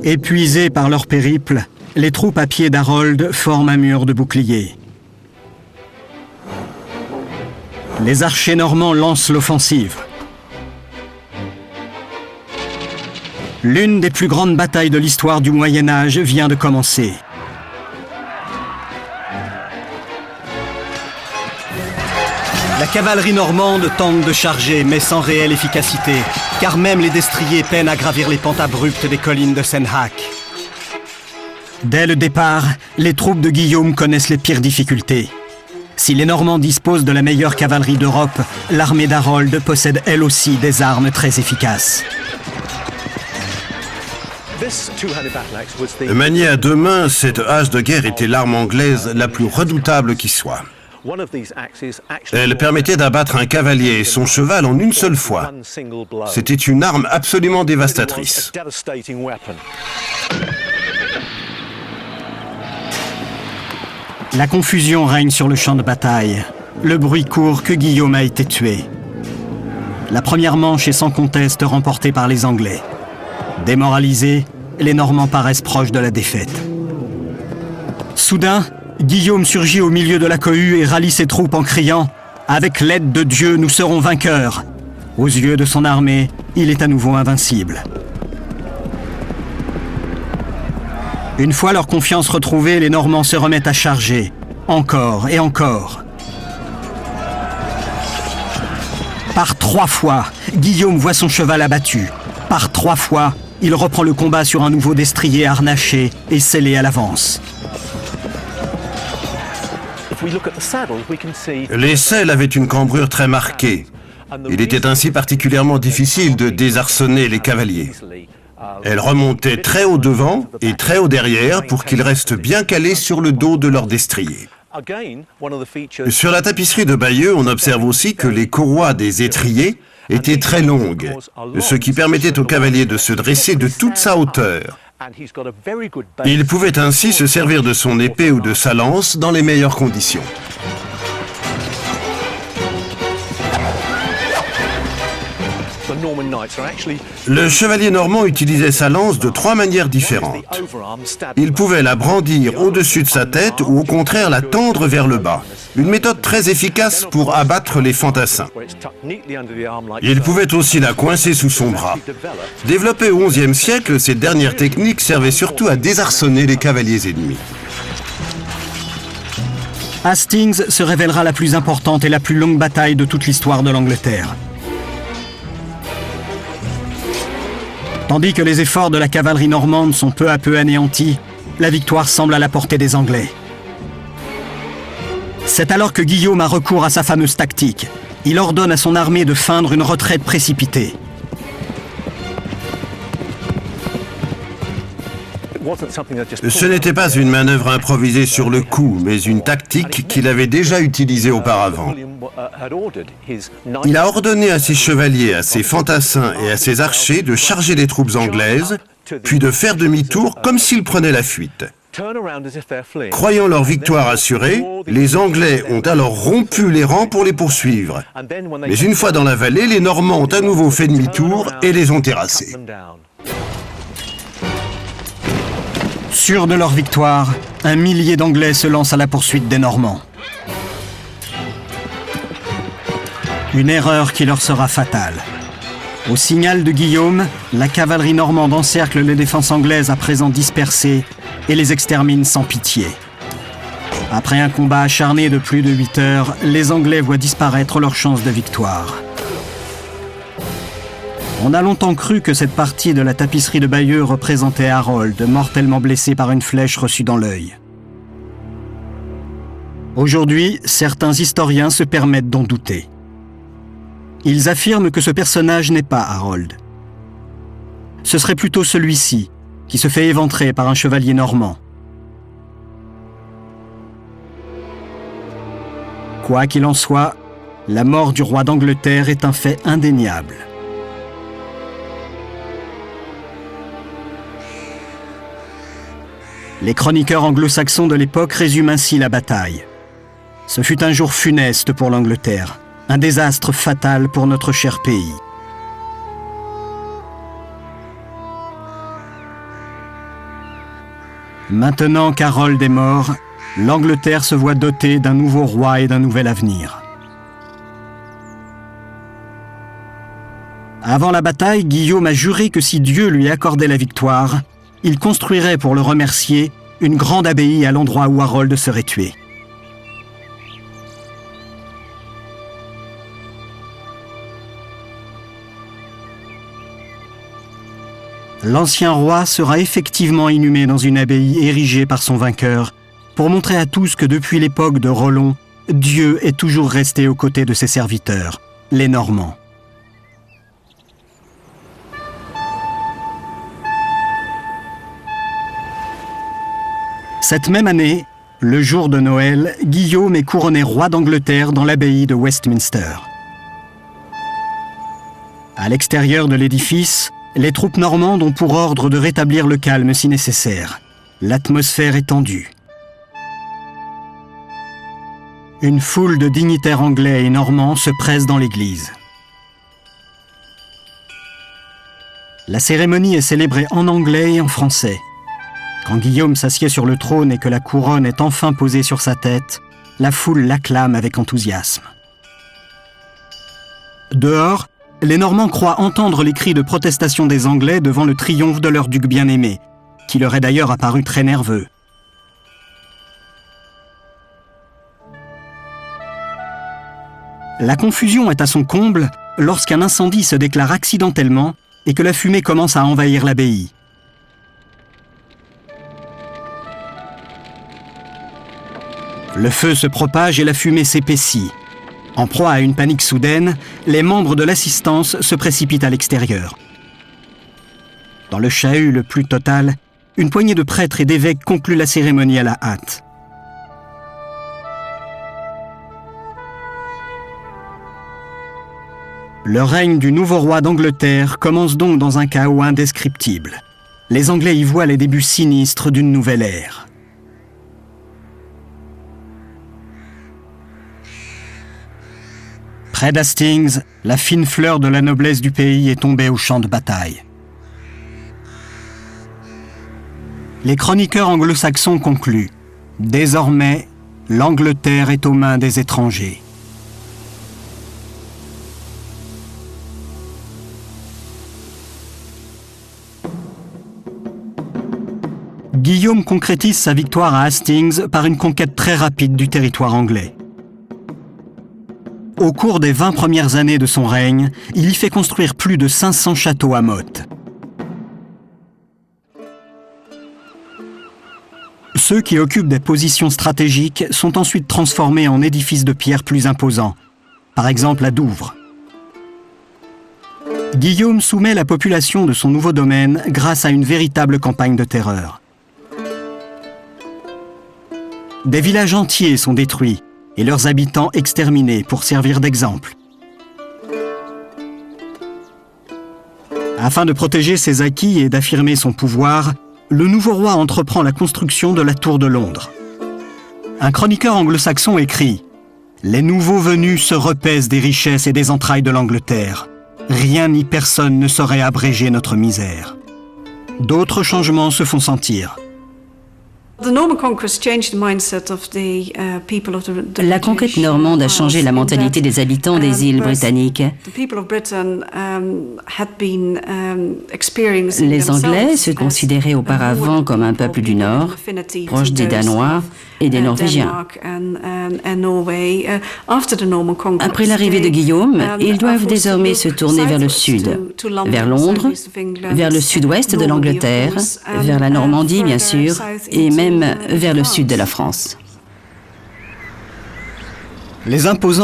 Épuisées par leur périple, les troupes à pied d'Harold forment un mur de boucliers. Les archers normands lancent l'offensive. L'une des plus grandes batailles de l'histoire du Moyen-Âge vient de commencer. La cavalerie normande tente de charger, mais sans réelle efficacité, car même les destriers peinent à gravir les pentes abruptes des collines de Senlac. Dès le départ, les troupes de Guillaume connaissent les pires difficultés. Si les Normands disposent de la meilleure cavalerie d'Europe, l'armée d'Harold possède elle aussi des armes très efficaces. Maniée à deux mains, cette hache de guerre était l'arme anglaise la plus redoutable qui soit. Elle permettait d'abattre un cavalier et son cheval en une seule fois. C'était une arme absolument dévastatrice. La confusion règne sur le champ de bataille. Le bruit court que Guillaume a été tué. La première manche est sans conteste remportée par les Anglais. Démoralisés, les Normands paraissent proches de la défaite. Soudain, Guillaume surgit au milieu de la cohue et rallie ses troupes en criant « Avec l'aide de Dieu, nous serons vainqueurs !» Aux yeux de son armée, il est à nouveau invincible. Une fois leur confiance retrouvée, les Normands se remettent à charger, encore et encore. Par 3 fois, Guillaume voit son cheval abattu. Par 3 fois, il reprend le combat sur un nouveau destrier harnaché et scellé à l'avance. Les selles avaient une cambrure très marquée. Il était ainsi particulièrement difficile de désarçonner les cavaliers. Elles remontaient très haut devant et très haut derrière pour qu'ils restent bien calés sur le dos de leur destrier. Sur la tapisserie de Bayeux, on observe aussi que les courroies des étriers étaient très longues, ce qui permettait au cavalier de se dresser de toute sa hauteur. Il pouvait ainsi se servir de son épée ou de sa lance dans les meilleures conditions. Le chevalier normand utilisait sa lance de 3 manières différentes. Il pouvait la brandir au-dessus de sa tête ou au contraire la tendre vers le bas. Une méthode très efficace pour abattre les fantassins. Il pouvait aussi la coincer sous son bras. Développée au XIe siècle, cette dernière technique servait surtout à désarçonner les cavaliers ennemis. Hastings se révélera la plus importante et la plus longue bataille de toute l'histoire de l'Angleterre. Tandis que les efforts de la cavalerie normande sont peu à peu anéantis, la victoire semble à la portée des Anglais. C'est alors que Guillaume a recours à sa fameuse tactique. Il ordonne à son armée de feindre une retraite précipitée. Ce n'était pas une manœuvre improvisée sur le coup, mais une tactique qu'il avait déjà utilisée auparavant. Il a ordonné à ses chevaliers, à ses fantassins et à ses archers de charger les troupes anglaises, puis de faire demi-tour comme s'ils prenaient la fuite. Croyant leur victoire assurée, les Anglais ont alors rompu les rangs pour les poursuivre. Mais une fois dans la vallée, les Normands ont à nouveau fait demi-tour et les ont terrassés. Sûrs de leur victoire, 1 millier d'Anglais se lancent à la poursuite des Normands. Une erreur qui leur sera fatale. Au signal de Guillaume, la cavalerie normande encercle les défenses anglaises à présent dispersées et les extermine sans pitié. Après un combat acharné de plus de 8 heures, les Anglais voient disparaître leurs chances de victoire. On a longtemps cru que cette partie de la tapisserie de Bayeux représentait Harold, mortellement blessé par une flèche reçue dans l'œil. Aujourd'hui, certains historiens se permettent d'en douter. Ils affirment que ce personnage n'est pas Harold. Ce serait plutôt celui-ci, qui se fait éventrer par un chevalier normand. Quoi qu'il en soit, la mort du roi d'Angleterre est un fait indéniable. Les chroniqueurs anglo-saxons de l'époque résument ainsi la bataille. Ce fut un jour funeste pour l'Angleterre, un désastre fatal pour notre cher pays. Maintenant qu'Harold est mort, l'Angleterre se voit dotée d'un nouveau roi et d'un nouvel avenir. Avant la bataille, Guillaume a juré que si Dieu lui accordait la victoire, il construirait pour le remercier une grande abbaye à l'endroit où Harold serait tué. L'ancien roi sera effectivement inhumé dans une abbaye érigée par son vainqueur pour montrer à tous que depuis l'époque de Rollon, Dieu est toujours resté aux côtés de ses serviteurs, les Normands. Cette même année, le jour de Noël, Guillaume est couronné roi d'Angleterre dans l'abbaye de Westminster. À l'extérieur de l'édifice, les troupes normandes ont pour ordre de rétablir le calme si nécessaire. L'atmosphère est tendue. Une foule de dignitaires anglais et normands se presse dans l'église. La cérémonie est célébrée en anglais et en français. Quand Guillaume s'assied sur le trône et que la couronne est enfin posée sur sa tête, la foule l'acclame avec enthousiasme. Dehors, les Normands croient entendre les cris de protestation des Anglais devant le triomphe de leur duc bien-aimé, qui leur est d'ailleurs apparu très nerveux. La confusion est à son comble lorsqu'un incendie se déclare accidentellement et que la fumée commence à envahir l'abbaye. Le feu se propage et la fumée s'épaissit. En proie à une panique soudaine, les membres de l'assistance se précipitent à l'extérieur. Dans le chahut le plus total, une poignée de prêtres et d'évêques conclut la cérémonie à la hâte. Le règne du nouveau roi d'Angleterre commence donc dans un chaos indescriptible. Les Anglais y voient les débuts sinistres d'une nouvelle ère. Près d'Hastings, la fine fleur de la noblesse du pays est tombée au champ de bataille. Les chroniqueurs anglo-saxons concluent « Désormais, l'Angleterre est aux mains des étrangers ». Guillaume concrétise sa victoire à Hastings par une conquête très rapide du territoire anglais. Au cours des 20 premières années de son règne, il y fait construire plus de 500 châteaux à motte. Ceux qui occupent des positions stratégiques sont ensuite transformés en édifices de pierre plus imposants, par exemple à Douvres. Guillaume soumet la population de son nouveau domaine grâce à une véritable campagne de terreur. Des villages entiers sont détruits et leurs habitants exterminés pour servir d'exemple. Afin de protéger ses acquis et d'affirmer son pouvoir, le nouveau roi entreprend la construction de la Tour de Londres. Un chroniqueur anglo-saxon écrit « Les nouveaux venus se repaissent des richesses et des entrailles de l'Angleterre. Rien ni personne ne saurait abréger notre misère. » D'autres changements se font sentir. La conquête normande a changé la mentalité des habitants des îles britanniques. Les Anglais se considéraient auparavant comme un peuple du Nord, proche des Danois et des Norvégiens. Après l'arrivée de Guillaume, ils doivent désormais se tourner vers le sud, vers Londres, vers le sud-ouest de l'Angleterre, vers la Normandie bien sûr, et même vers le sud de la France. Les imposants